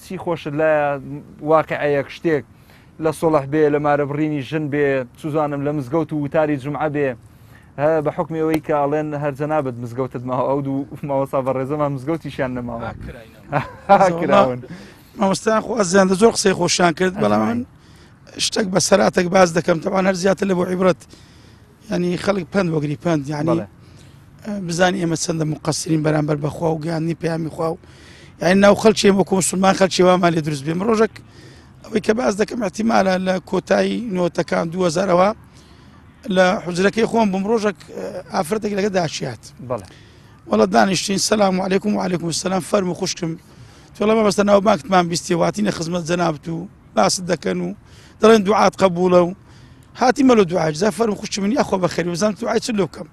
چی خۆشت لە واقعەیەک شتێک لە سۆڵح بێ لە مارەبڕینی ژن بێ سوزانم لە مزگەوت و وتاری جمعە بێ بە حکمەوەی کە ئاڵێن هەر جەنابەت مزگەوتت ماوە ئەو دوو ماوەسا بەڕێزەمان مزگەوتیشیان نەماوە کراون مامۆستایان خۆ ئەزیاندە زۆر قسەی خۆشیان کرد بەڵام من شتێک بە سەراتێک باز دەکەم تەوان هەر زیاتر لە بۆ عیبرەت ینی خەڵک پند وەگری پند یعنی بزانی ئێمە چەندە مقەسرین بەرامبەر بەخوا و گیانی پەیامی خوا و یعنی ناو خەڵکی ئێمە مسلمان خەڵکی وامان لێ دروست بێ من ڕۆژێک ئەوەی کە باز دەکەم احتیمالە لە کۆتایی نۆتەکان 2000ەوە لە حوجرەکەی خۆم بووم ڕۆژێک ئافرەتێک لەگە داچیات وەڵە دانیشتین سەلام عەلەیکوم وعەلەیکوم السەلام فەرموو خوشکم تۆڵە مەبەستە ناو بانکتمان بیستی واتینە خزمەت جەنابەت و باست دەکەن و دەڵێن دوعات قبوڵە و هاتیمە لە دوعای جا فەرموو خوشکی من یاخۆ بەخێری بزانم دوعای چ لێ بکەم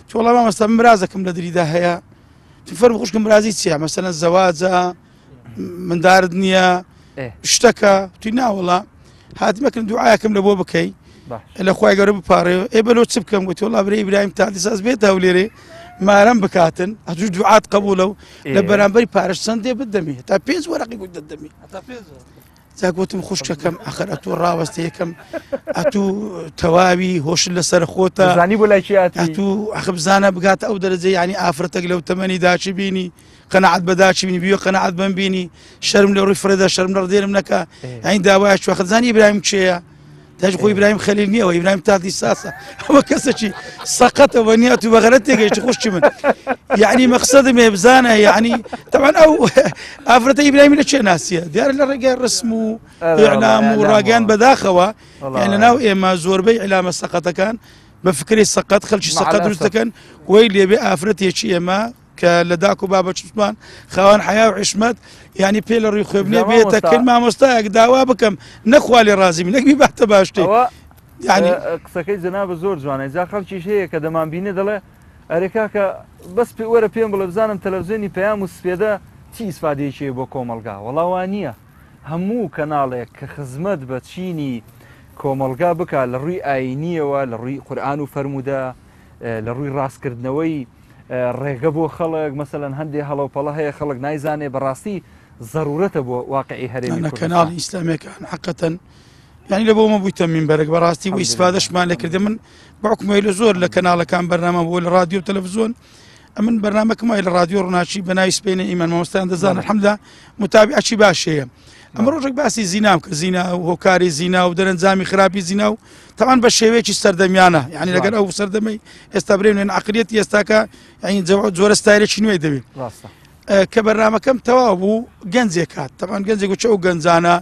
تۆڵە مامۆستا من مرازەکەم لە دریدا هەیە فەرموو خوشکم مرازی چییە مەسەلەن زەواجە مندارت نییە شتەکە توی ناوەڵا هاتیمەکەن دوعایەکەم لە بۆ بکەی لە خوای گەورە بپارڕێەوە ئێ بەلۆ چ بکەم گوتی وەڵا برێ ئیبراهیم تاتی ساز بێتە هەولێرێ مارەم بکاتن هەتوش دوعات قبوڵە و لە بەرامبەری پارەش چەند دێ بدەمی تا 5 وەرەقی گوت دەدەمی جا گوتم خوشکەکەم ئەخەر ئەتوو ڕاوەستە یەکەم ئەتوو تەواوی هۆشت لەسەر خۆتە زانی بۆ لای چیاتی ئەتوو ئەخە بزانە بگاتە ئەو دەرەجە ینی ئافرەتێک لەو تەمەنی داچی بینی قەنەعەت بەداچی بینی بیوە قەنەعەت بم بینی شەرم لە ڕووی فرێدا شەرم لە ڕدێرم نەکا ئەین داوایە چوە زانی ئیبراهیم کێیە تاج خۆی ئیبراهیم خەلیل نییەوە ئیبراهیم تاتی ساسە ئەوە کەسێکی سەقەتەوە نیە تو بەغەرەت تێگەیشتی خوشکی من یعنی مەقسەدم ێ بزانە یعنی تەمان ئەو ئافرەتە ئیبراهیمی لە چێ ناسیە دیارە لە ڕێگای ڕسم و ئیعلام و ڕاگەیان بەداخەوە یان لەناو ئێمە زۆربەی ئیعلامە سەقەتەکان بە فکری سەقەت خەڵکی سەقەت دروست دەکەن وەی لێبێ ئافرەتێکی ئێمە کە لە داک و بابە چوسمان خاوەن حیا و حشمەت ینی پێ لە ڕووی خوێبنێ بێتە کرد مامۆستایەک داوا بکەم نەخوا لێ ڕازیمی نەکبی باتە باشتێ ینی قسەکەی جەنابە زۆر جوانە جا خەڵکیش هەیە کە دەمانبینێ دەڵێ ئەرێ کاکە بەس وەرە پێم بڵێ بزانم تەلەڤیزیۆنی پەیام و سپێدە چی ئیسفادەیەکی بۆ کۆمەلگا وەڵاوان نییە هەموو کەناڵێک کە خزمەت بە چینی کۆمەلگا بکە لە ڕووی ئاینیەوە لە ڕووی قورئان و فەرموودە لە ڕووی ڕاستکردنەوەی ڕێگە بۆ خەڵک مەسەلەن هەندێک هەڵەوپەڵە هەیە خەڵک نایزانێ بەڕاستی ضرورەتە بۆ واقعی هەرێمی کەناڵی ئیسلامەکان حەقەتەن ینی لە بۆمە بوویتە مینبەرێک بەڕاستی و ئیسفادەشمان لێ کردێ من بەحکومەوەی لە زۆر لە کەناڵەکان بەرنامە بۆ لە رادیۆ و تەلەڤیزۆن من بەرنامەکەم وای لە رادیۆ ڕووناچی بەناوی سپێنە ئیمان مامۆستایان دەزانن الحەمدوللا متابعەکی باشەیە ئەمە ڕۆژێک باسی زینام کە زینا و هۆکاری زینا و دەرەنجامی خراپی زینا و تەمان بە شێوەیەکی سەردەمیانە یعنی لەگەر ئەو سەردەمەی ئێستا برێنێن عەقلیەتی ئێستاکە یعنی جۆرە ستایلێکی نوێی دەبێت کە بەرنامەکەم تەواو بوو گەنجێک هات تەمان گەنجێک وچە ئەو گەنجانە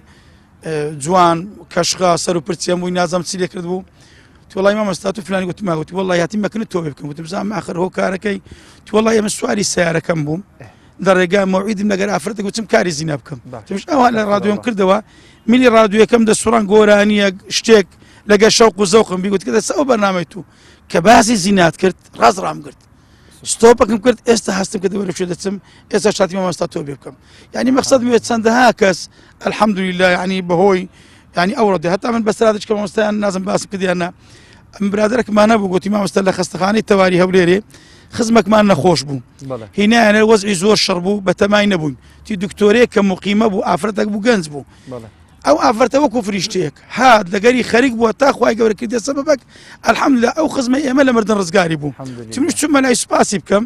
جوان کەشغا سەر و پرچیان بووی نازەم چی لێ کرد بوو تووەڵی مامۆستا تو فلانی گوتم ماگوتی وەڵڵی هاتی مەکنت تۆ بکەم گوتم بزانم ئاخر هۆکارەکەی تووەڵی ئێمە سواری سیارەکەم بووم لە ڕێگا مەوعیدم لەگەر ئافرەتێک گوتم کاری زینا بکەم تمش ئەوان لە رادیۆم کردەوە میلی رادیۆیەکەم دەسوڕان گۆرانیە شتێک لەگە شەوق و زەوقم بیگوت کە دەسە ئەو بەرنامەی تو کە باسی زینات کرد ڕازڕام کرد ستۆپەکەم کرد ئێستا هەستم کە دەوەرە شوێ دەچم ئێستا شاتی مامۆستا تۆ بێ بکەم یعنی مەقسەد وێت چەندەها کەس الحەمدوللیلا یعنی بەهۆی یعنی ئەو ڕۆدێ هەتا من بەسرادش کە مامۆستایان نازم باسم کردیانە ئەم برادەرێکمان نەبوو گوتی مامۆستا لە خەستەخانەی تەواری هەولێرێ خزمەکمان نەخۆش بوو هینایانە وەزعی زۆر شەڕ بوو بە تەمای نەبووین تی دکتۆرێک کە موقیمە بوو ئافرەتێک بوو گەنج بوو ئەو ئافرەتە وەکو فریشتەیەک هات لەگەری خەریک بووە تا خوای گەورە کردێ سەبەبەک الحەمدوللیلا ئەو خزمە ئێمە لە مردن ڕزگاری بوو چمش چوومە لای سوپاسی بکەم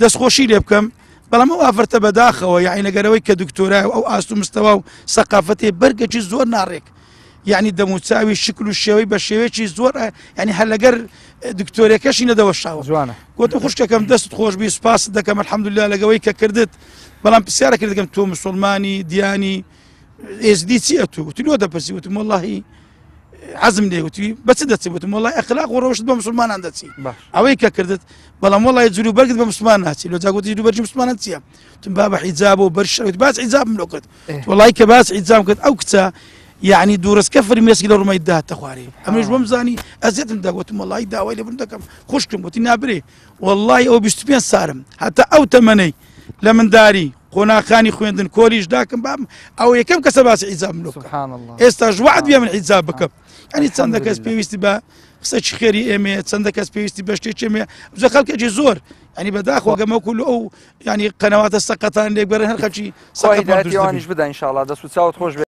دەستخۆشی لێ بکەم بەڵام ئەو ئافرەتە بەداخەوە یعنی لەگەرەوەی کە دکتۆرای ئەو ئاست و مستەوا و سەقافەتێ بەرگێکی زۆر ناڕێک یعنی دەموچاوی شکل و شێوەی بە شێوەیەکی زۆر یعنی هەر لەگەر دکتۆرێکەشی نەدەوەشاوە جوانە گوتم خوشکەکەم دەست خۆش بی سوپاست دەکەم الحەمدوللیلا لەگەوەی کە کردت بەڵام پرسیارە کرد دەکەم تۆ موسڵمانی دیانی ئێزدی چییە تو وتی لۆ دەپرسی وتم وەڵڵاهی حەزم لێ وتی بەچ دەچی وتم وەڵڵاهی ئەخلاق و ڕەوشت بە موسڵمانان دەچی ئەوەی کە کردت بەڵام وەڵڵاهی جلوبەرگت بە موسڵمان ناچی لۆ جا گوتی جلوبەرجی موسڵمانان چییە وتم با بە حیجاب و بەرش باس حیجابم لۆ کرد وەڵڵاهی کە باس حیجاب کرد ئەو کچە یعنی دوورسکە فەرمێسکی لە ڕوومەی داهاتە خوارێ ئەمەش بۆم زانی ئەزیەتم دەگوتم وەڵڵاهی داوای لێ بن دەکەم خوشکم وتی نابرێ وەڵڵاهی ئەو 25 سارم هەتا ئەو تەمەنەی لە منداری قۆناغەکانی خوێندن کۆلیش داکەم بام ئەو یەکەم کەسە باسی حیجاب لۆ ئێستا ژوعد بێ من حیجاب بکەم ینی چەندە کەس پێویستی بە قسەی خێری ئێمێ چەندە کەس پێویستی بە شتێک ئێمێ بزە خەڵکێکی زۆر ینی بەداخۆ گەمەکول ئەو ینی قەنەواتە سەقەتان لێک بەرن هەر خەڵکی سەقەتیوانیش بدە ئینشاڵڵا دەست و چاوت خۆش